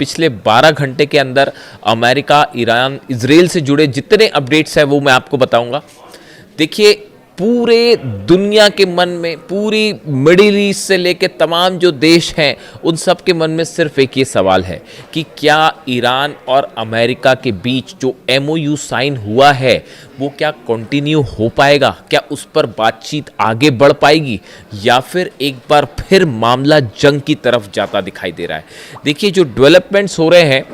पिछले 12 घंटे के अंदर अमेरिका, ईरान, इजराइल से जुड़े जितने अपडेट्स हैं वो मैं आपको बताऊंगा। देखिए, पूरे दुनिया के मन में, पूरी मिडिल ईस्ट से लेकर तमाम जो देश हैं उन सब के मन में सिर्फ एक ये सवाल है कि क्या ईरान और अमेरिका के बीच जो एमओयू साइन हुआ है वो क्या कंटिन्यू हो पाएगा, क्या उस पर बातचीत आगे बढ़ पाएगी, या फिर एक बार फिर मामला जंग की तरफ जाता दिखाई दे रहा है। देखिए, जो डेवलपमेंट्स हो रहे हैं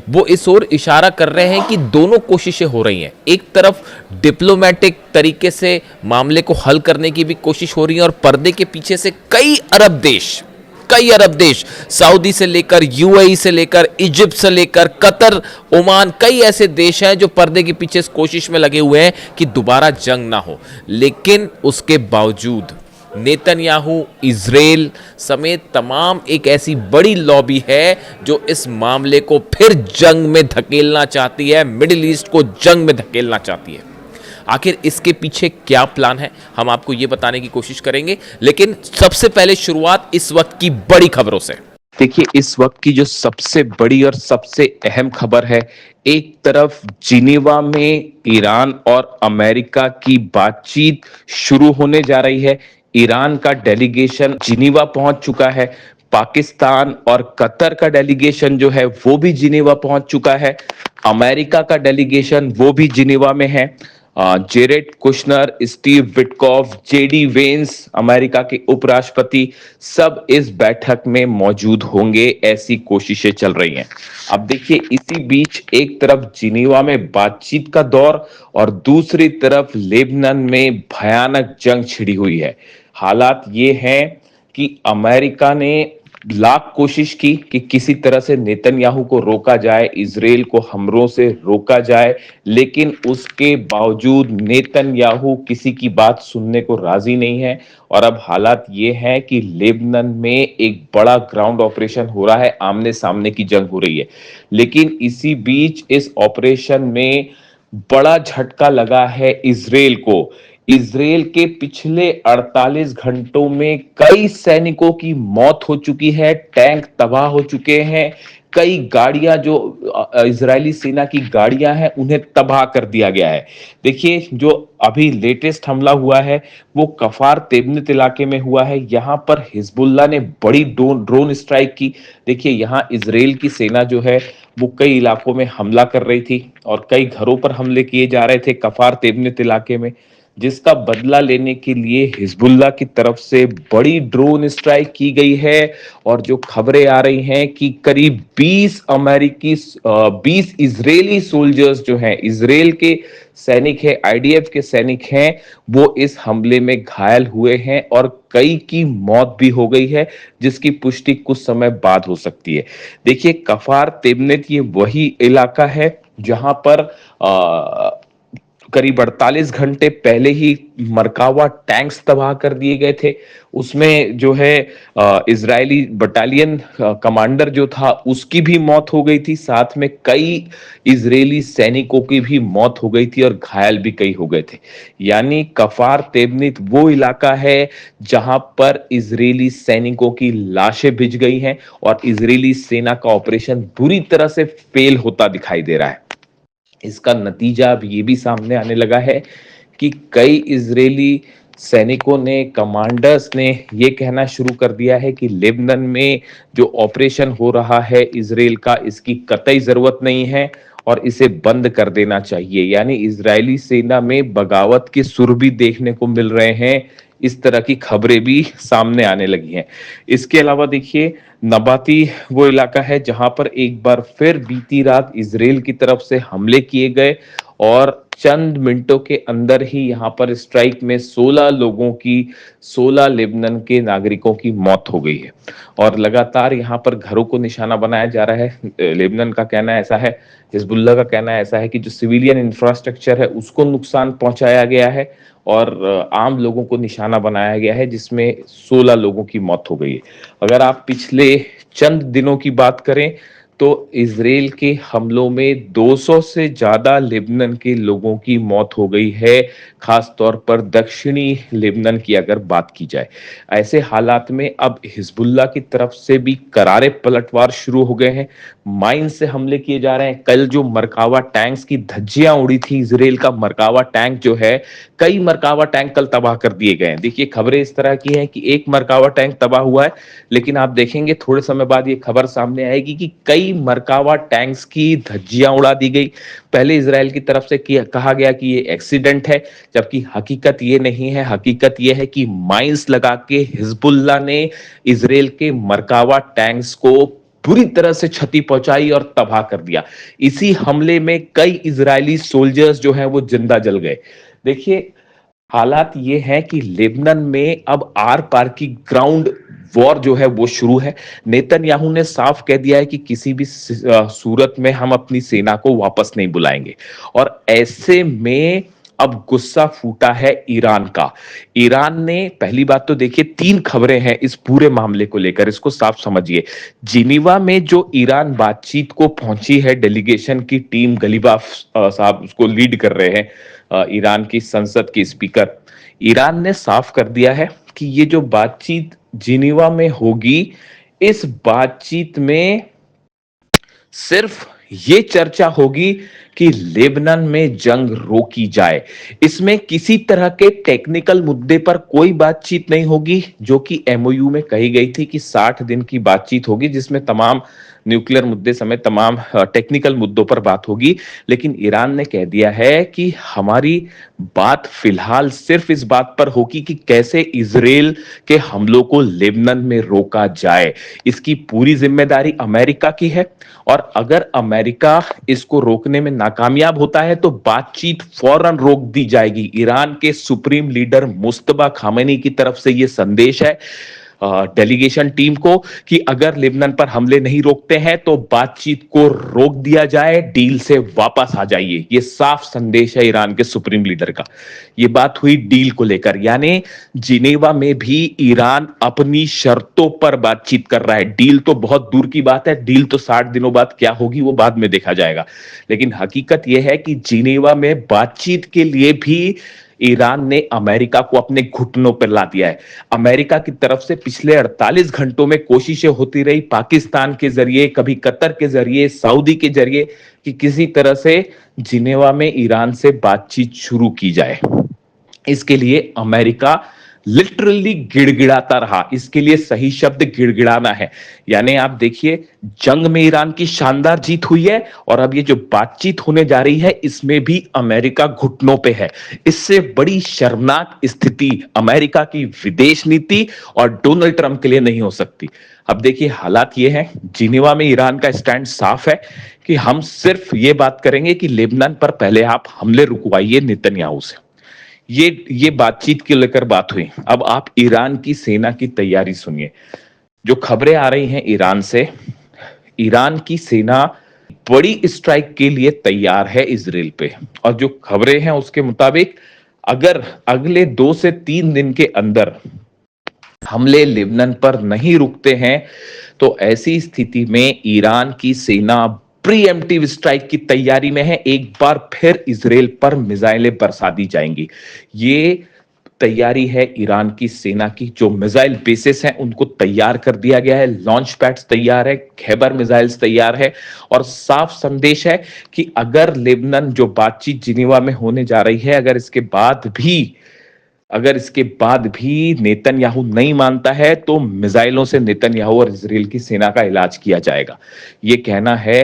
वो इस ओर इशारा कर रहे हैं कि दोनों कोशिशें हो रही हैं। एक तरफ डिप्लोमेटिक तरीके से मामले को हल करने की भी कोशिश हो रही है और पर्दे के पीछे से कई अरब देश, सऊदी से लेकर यूएई से लेकर इजिप्ट से लेकर कतर, ओमान, कई ऐसे देश हैं जो पर्दे के पीछे इस कोशिश में लगे हुए हैं कि दोबारा जंग ना हो। लेकिन उसके बावजूद नेतन्याहू, इजराइल समेत तमाम एक ऐसी बड़ी लॉबी है जो इस मामले को फिर जंग में धकेलना चाहती है, मिडिल ईस्ट को जंग में धकेलना चाहती है। आखिर इसके पीछे क्या प्लान है, हम आपको यह बताने की कोशिश करेंगे। लेकिन सबसे पहले शुरुआत इस वक्त की बड़ी खबरों से। देखिए, इस वक्त की जो सबसे बड़ी और सबसे अहम खबर है, एक तरफ जिनेवा में ईरान और अमेरिका की बातचीत शुरू होने जा रही है। ईरान का डेलीगेशन जिनेवा पहुंच चुका है। पाकिस्तान और कतर का डेलीगेशन जो है वो भी जिनेवा पहुंच चुका है। अमेरिका का डेलीगेशन वो भी जिनेवा में है। Jared Kushner, Steve Witkoff, JD Vance, America के उपराष्ट्रपति, सब इस बैठक में मौजूद होंगे, ऐसी कोशिशें चल रही हैं। अब देखिए, इसी बीच एक तरफ जिनेवा में बातचीत का दौर और दूसरी तरफ लेबनान में भयानक जंग छिड़ी हुई है। हालात ये हैं कि अमेरिका ने लाख कोशिश की कि किसी तरह से नेतन्याहू को रोका जाए, इजराइल को हमलों से रोका जाए, लेकिन उसके बावजूद नेतन्याहू किसी की बात सुनने को राजी नहीं है। और अब हालात ये हैं कि लेबनान में एक बड़ा ग्राउंड ऑपरेशन हो रहा है, आमने सामने की जंग हो रही है। लेकिन इसी बीच इस ऑपरेशन में बड़ा झटका लगा है इजराइल को। इजराइल के पिछले 48 घंटों में कई सैनिकों की मौत हो चुकी है, टैंक तबाह हो चुके हैं, कई गाड़ियां जो इजरायली सेना की गाड़ियां हैं उन्हें तबाह कर दिया गया है। देखिए, जो अभी लेटेस्ट हमला हुआ है वो कफार तेबनत इलाके में हुआ है। यहां पर हिजबुल्लाह ने बड़ी ड्रोन स्ट्राइक की। देखिए, यहां इजराइल की सेना जो है वो कई इलाकों में हमला कर रही थी और कई घरों पर हमले किए जा रहे थे कफार तेबनत इलाके में, जिसका बदला लेने के लिए हिजबुल्लाह की तरफ से बड़ी ड्रोन स्ट्राइक की गई है। और जो खबरें आ रही हैं कि करीब 20 इजरायली सोल्जर्स जो हैं, इजराइल के सैनिक हैं, आईडीएफ के सैनिक हैं, वो इस हमले में घायल हुए हैं और कई की मौत भी हो गई है, जिसकी पुष्टि कुछ समय बाद हो सकती है। देखिए, कफार तेबनत ये वही इलाका है जहां पर करीब 48 घंटे पहले ही मरकावा टैंक्स तबाह कर दिए गए थे। उसमें जो है इजरायली बटालियन कमांडर जो था उसकी भी मौत हो गई थी, साथ में कई इजरायली सैनिकों की भी मौत हो गई थी और घायल भी कई हो गए थे। यानी कफार तेबनीत वो इलाका है जहां पर इजरायली सैनिकों की लाशें भिज गई हैं और इजरायली सेना का ऑपरेशन बुरी तरह से फेल होता दिखाई दे रहा है। इसका नतीजा अब ये भी सामने आने लगा है कि कई इजरायली सैनिकों ने, कमांडर्स ने ये कहना शुरू कर दिया है कि लेबनान में जो ऑपरेशन हो रहा है इजराइल का, इसकी कतई जरूरत नहीं है और इसे बंद कर देना चाहिए। यानी इजरायली सेना में बगावत के सुर भी देखने को मिल रहे हैं। इस तरह की खबरें भी सामने आने लगी हैं। इसके अलावा देखिए, नबाती वो इलाका है जहां पर एक बार फिर बीती रात इजराइल की तरफ से हमले किए गए और चंद मिनटों के अंदर ही यहां पर स्ट्राइक में 16 लोगों की, 16 लेबनान के नागरिकों की मौत हो गई है और लगातार यहां पर घरों को निशाना बनाया जा रहा है। लेबनान का कहना ऐसा है, हिजबुल्लाह का कहना ऐसा है कि जो सिविलियन इंफ्रास्ट्रक्चर है उसको नुकसान पहुंचाया गया है और आम लोगों को निशाना बनाया गया है, जिसमें 16 लोगों की मौत हो गई है। अगर आप पिछले चंद दिनों की बात करें तो इजराइल के हमलों में 200 से ज्यादा लेबनान के लोगों की मौत हो गई है, खास तौर पर दक्षिणी लेबनान की अगर बात की जाए। ऐसे हालात में अब हिजबुल्लाह की तरफ से भी करारे पलटवार शुरू हो गए हैं, माइन से हमले किए जा रहे हैं। कल जो मरकावा टैंक्स की धज्जियां उड़ी थी, इजराइल का मरकावा टैंक जो है, कई मरकावा टैंक कल तबाह कर दिए गए हैं। देखिए खबरें इस तरह की हैं कि एक मरकावा टैंक तबाह हुआ है, लेकिन आप देखेंगे थोड़े समय बाद ये खबर सामने आएगी कि कई मरकावा टैंक्स की धज्जियां उड़ा दी गई। पहले इजराइल की तरफ से कहा गया कि ये एक्सीडेंट है, जबकि हकीकत ये नहीं है। हकीकत ये है कि माइंस लगा के हिजबुल्लाह ने इजराइल के मरकावा टैंक्स को बुरी तरह से क्षति पहुंचाई और तबाह कर दिया। इसी हमले में कई इजरायली सोल्जर्स जो हैं वो जिंदा जल गए। देखिए हालात ये है कि लेबनान में अब आर पार की ग्राउंड वॉर जो है वो शुरू है। नेतन्याहू ने साफ कह दिया है कि किसी भी सूरत में हम अपनी सेना को वापस नहीं बुलाएंगे, और ऐसे में अब गुस्सा फूटा है ईरान का। ईरान ने, पहली बात तो देखिए 3 खबरें हैं इस पूरे मामले को लेकर, इसको साफ समझिए। जिनीवा में जो ईरान बातचीत को पहुंची है डेलीगेशन की टीम, गलीबाफ साहब उसको लीड कर रहे हैं, ईरान की संसद के स्पीकर। ईरान ने साफ कर दिया है कि ये जो बातचीत जिनीवा में होगी, इस बातचीत में सिर्फ ये चर्चा होगी कि लेबनान में जंग रोकी जाए। इसमें किसी तरह के टेक्निकल मुद्दे पर कोई बातचीत नहीं होगी, जो कि एमओयू में कही गई थी कि 60 दिन की बातचीत होगी, जिसमें तमाम न्यूक्लियर मुद्दे समेत तमाम टेक्निकल मुद्दों पर बात होगी। लेकिन ईरान ने कह दिया है कि हमारी बात फिलहाल सिर्फ इस बात पर होगी कि कैसे इजराइल के हमलों को लेबनान में रोका जाए। इसकी पूरी जिम्मेदारी अमेरिका की है, और अगर अमेरिका इसको रोकने में नाकामयाब होता है तो बातचीत फौरन रोक दी जाएगी। ईरान के सुप्रीम लीडर मुस्तफा खामेनी की तरफ से यह संदेश है डेलीगेशन टीम को कि अगर लेबनान पर हमले नहीं रोकते हैं तो बातचीत को रोक दिया जाए, डील से वापस आ जाइए। यह साफ संदेश है ईरान के सुप्रीम लीडर का। यह बात हुई डील को लेकर, यानी जिनेवा में भी ईरान अपनी शर्तों पर बातचीत कर रहा है। डील तो बहुत दूर की बात है, डील तो 60 दिनों बाद क्या होगी वो बाद में देखा जाएगा। लेकिन हकीकत यह है कि जिनेवा में बातचीत के लिए भी ईरान ने अमेरिका को अपने घुटनों पर ला दिया है। अमेरिका की तरफ से पिछले 48 घंटों में कोशिशें होती रही, पाकिस्तान के जरिए, कभी कतर के जरिए, सऊदी के जरिए, कि किसी तरह से जिनेवा में ईरान से बातचीत शुरू की जाए। इसके लिए अमेरिका लिटरली गिड़गिड़ाता रहा। इसके लिए सही शब्द गिड़गिड़ाना है। यानी आप देखिए, जंग में ईरान की शानदार जीत हुई है, और अब ये जो बातचीत होने जा रही है इसमें भी अमेरिका घुटनों पे है। इससे बड़ी शर्मनाक स्थिति अमेरिका की विदेश नीति और डोनाल्ड ट्रंप के लिए नहीं हो सकती। अब देखिए हालात ये है, जिनेवा में ईरान का स्टैंड साफ है कि हम सिर्फ ये बात करेंगे कि लेबनान पर पहले आप हमले रुकवाइए नेतन्याहू से। ये बातचीत के लेकर बात हुई। अब आप ईरान की सेना की तैयारी सुनिए। जो खबरें आ रही हैं ईरान से, ईरान की सेना बड़ी स्ट्राइक के लिए तैयार है इजराइल पे, और जो खबरें हैं उसके मुताबिक अगर अगले 2 से 3 दिन के अंदर हमले लेबनान पर नहीं रुकते हैं तो ऐसी स्थिति में ईरान की सेना प्रीएम्प्टिव स्ट्राइक की तैयारी में है। एक बार फिर इजराइल पर मिसाइलें बरसा दी जाएंगी। ये तैयारी है ईरान की सेना की। जो मिसाइल बेसिस हैं उनको तैयार कर दिया गया है, लॉन्च पैड्स तैयार है, खैबर मिसाइल्स तैयार है, और साफ संदेश है कि अगर लेबनान जो बातचीत जिनेवा में होने जा रही है, अगर इसके बाद भी नेतन्याहू नहीं मानता है तो मिसाइलों से नेतन्याहू और इजराइल की सेना का इलाज किया जाएगा। ये कहना है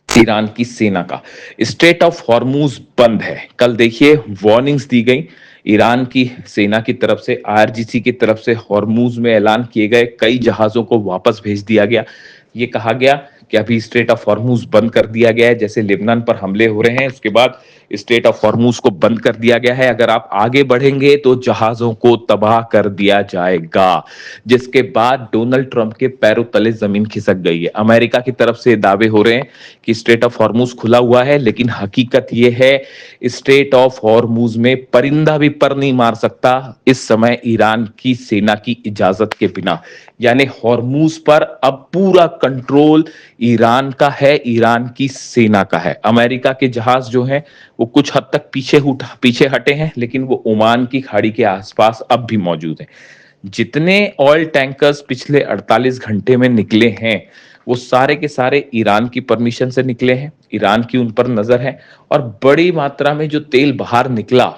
ईरान की सेना का। स्ट्रेट ऑफ हॉर्मूज बंद है। कल देखिए वार्निंग्स दी गई ईरान की सेना की तरफ से, आईआरजीसी की तरफ से। हॉर्मूज में ऐलान किए गए कई जहाजों को वापस भेज दिया गया। ये कहा गया कि अभी स्ट्रेट ऑफ हॉर्मूज बंद कर दिया गया है, जैसे लेबनान पर हमले हो रहे हैं उसके बाद स्ट्रेट ऑफ हॉर्मूज को बंद कर दिया गया है। अगर आप आगे बढ़ेंगे तो जहाजों को तबाह कर दिया जाएगा, जिसके बाद डोनाल्ड ट्रंप के पैरों तले जमीन खिसक गई है। अमेरिका की तरफ से दावे हो रहे हैं कि स्ट्रेट ऑफ हॉर्मूज खुला हुआ है, लेकिन हकीकत यह है स्ट्रेट ऑफ हॉर्मूज में परिंदा भी पर नहीं मार सकता इस समय ईरान की सेना की इजाजत के बिना। यानी हॉर्मूज पर अब पूरा कंट्रोल ईरान का है, ईरान की सेना का है। अमेरिका के जहाज जो हैं वो कुछ हद तक पीछे हटे हैं, लेकिन वो ओमान की खाड़ी के आसपास अब भी मौजूद हैं। जितने ऑयल टैंकर्स पिछले 48 घंटे में निकले हैं वो सारे के सारे ईरान की परमिशन से निकले हैं, ईरान की उन पर नजर है। और बड़ी मात्रा में जो तेल बाहर निकला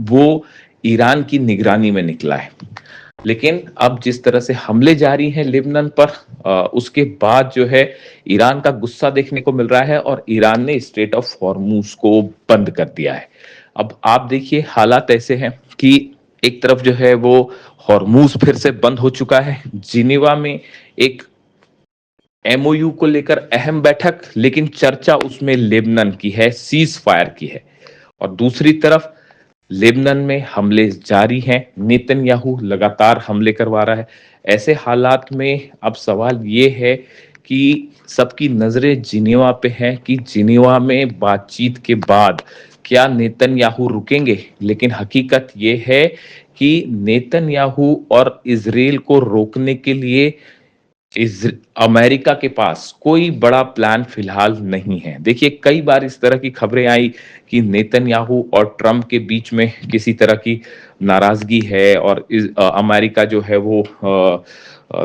वो ईरान की निगरानी में निकला है। लेकिन अब जिस तरह से हमले जारी हैं लेबनान पर, उसके बाद जो है ईरान का गुस्सा देखने को मिल रहा है और ईरान ने स्ट्रेट ऑफ हॉर्मूज को बंद कर दिया है। अब आप देखिए हालात ऐसे हैं कि एक तरफ जो है वो हॉर्मूज फिर से बंद हो चुका है। जिनेवा में एक एमओयू को लेकर अहम बैठक, लेकिन चर्चा उसमें लेबनान की है, सीज फायर की है। और दूसरी तरफ लेबनान में हमले जारी हैं, नेतन्याहू लगातार हमले करवा रहा है। ऐसे हालात में अब सवाल ये है कि सबकी नजरें जिनेवा पे हैं कि जिनेवा में बातचीत के बाद क्या नेतन्याहू रुकेंगे। लेकिन हकीकत ये है कि नेतन्याहू और इजराइल को रोकने के लिए इस अमेरिका के पास कोई बड़ा प्लान फिलहाल नहीं है। देखिए कई बार इस तरह की खबरें आई कि नेतन्याहू और ट्रंप के बीच में किसी तरह की नाराजगी है और अमेरिका जो है वो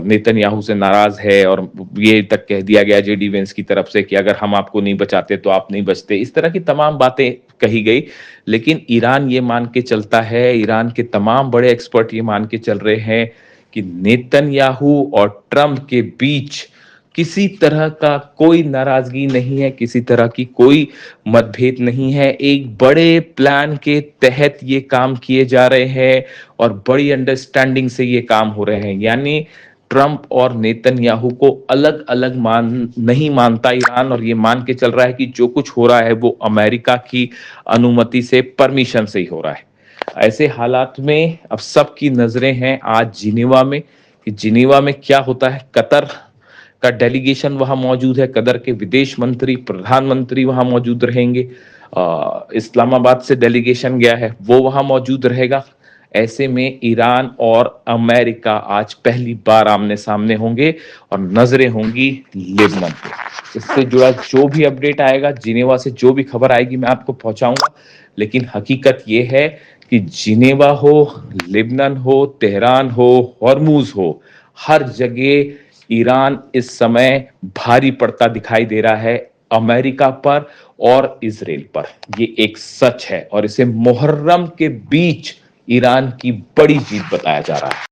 नेतन्याहू से नाराज है, और ये तक कह दिया गया जेडी वेंस की तरफ से कि अगर हम आपको नहीं बचाते तो आप नहीं बचते। इस तरह की तमाम बातें कही गई, लेकिन ईरान ये मान के चलता है, ईरान के तमाम बड़े एक्सपर्ट ये मान के चल रहे हैं कि नेतन्याहू और ट्रंप के बीच किसी तरह का कोई नाराजगी नहीं है, किसी तरह की कोई मतभेद नहीं है। एक बड़े प्लान के तहत ये काम किए जा रहे हैं और बड़ी अंडरस्टैंडिंग से ये काम हो रहे हैं। यानी ट्रंप और नेतन्याहू को अलग अलग नहीं मानता ईरान, और ये मान के चल रहा है कि जो कुछ हो रहा है वो अमेरिका की अनुमति से, परमिशन से ही हो रहा है। ऐसे हालात में अब सबकी नजरें हैं आज जिनेवा में कि जिनेवा में क्या होता है। कतर का डेलीगेशन वहां मौजूद है, कतर के विदेश मंत्री, प्रधानमंत्री वहां मौजूद रहेंगे। इस्लामाबाद से डेलीगेशन गया है वो वहां मौजूद रहेगा। ऐसे में ईरान और अमेरिका आज पहली बार आमने सामने होंगे और नजरें होंगी लेबनान पे। इससे जुड़ा जो भी अपडेट आएगा, जिनेवा से जो भी खबर आएगी मैं आपको पहुंचाऊंगा। लेकिन हकीकत यह है कि जिनेवा हो, लेबनान हो, तेहरान हो, हॉर्मूज हो, हर जगह ईरान इस समय भारी पड़ता दिखाई दे रहा है अमेरिका पर और इजराइल पर। ये एक सच है और इसे मुहर्रम के बीच ईरान की बड़ी जीत बताया जा रहा है।